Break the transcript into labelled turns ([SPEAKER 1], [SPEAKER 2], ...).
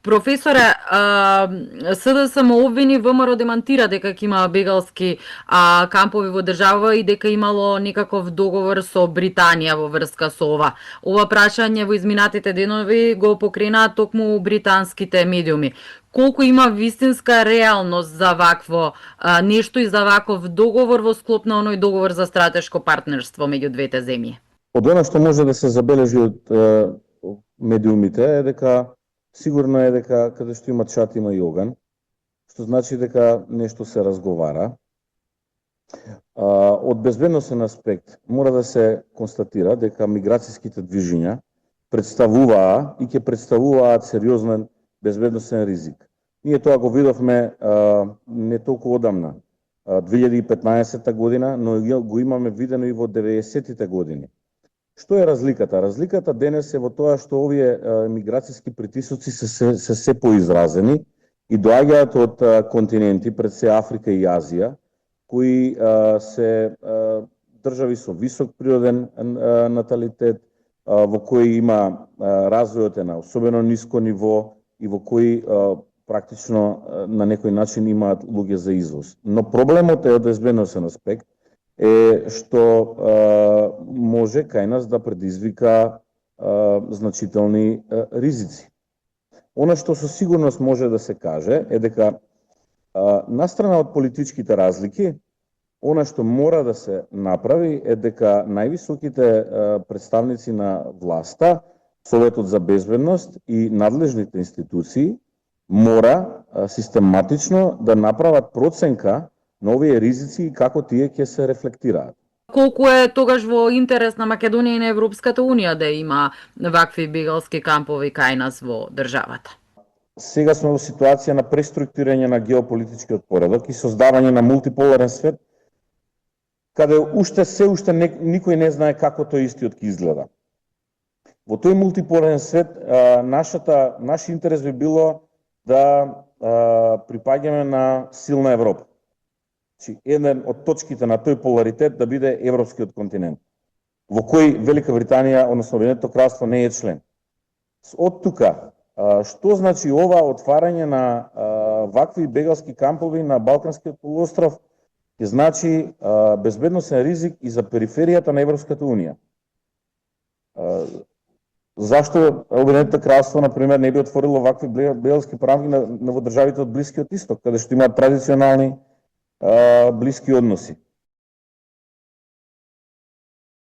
[SPEAKER 1] Професоре, СДСМ обвини, ВМРО демантира дека ќе има бегалски кампови во држава и дека имало некаков договор со Британија во врска со ова. Ова прашање во изминатите денови го покренаа токму британските медиуми. Колку има вистинска реалност за вакво нешто и за ваков договор во склоп на оној договор за стратешко партнерство меѓу двете земји?
[SPEAKER 2] Од она што може да се забележи од медиумите е дека сигурно е дека каде што има чат има и оган, што значи дека нешто се разговара. Од безбедносен аспект мора да се констатира дека миграцијските движења представуваа и ќе представуваат сериозен безбедносен ризик. Ние тоа го видовме не толку одамна, 2015 година, но го имаме видено и во 90-тите години. Што е разликата? Разликата денес е во тоа што овие миграцијски притисоци се поизразени и доаѓаат од континенти, пред се Африка и Азија, кои се држави со висок природен наталитет, во кои има развојот е на особено ниско ниво и во кои практично на некој начин имаат луѓе за извоз. Но проблемот е од безбедносен аспект е што може кај нас да предизвика значителни ризици. Она што со сигурност може да се каже е дека настрана од политичките разлики, она што мора да се направи е дека највисоките представници на власта, Советот за безбедност и надлежните институции мора систематично да направат проценка на овие ризици и како тие ќе се рефлектираат.
[SPEAKER 1] Колку е тогаш во интерес на Македонија и на Европската Унија да има вакви бегалски кампови кај нас во државата?
[SPEAKER 2] Сега сме во ситуација на преструктурирање на геополитичкиот поредок и создавање на мултиполарен свет, каде се уште никој не знае како тој истиот ќе изгледа. Во тој мултиполарен свет наш интерес би било да припаѓаме на силна Европа. Еден од точките на тој поларитет да биде европскиот континент, во кој Велика Британија, односно Обединетото кралство, не е член. Од тука, што значи ова отварање на вакви бегалски кампови на Балканскиот полуостров, ќе значи безбедносен ризик и за периферијата на Европската Унија. Зашто Обединетото кралство, например, не би отворило вакви бегалски кампови во државите од Блискиот Исток, каде што имаат традиционални блиски односи?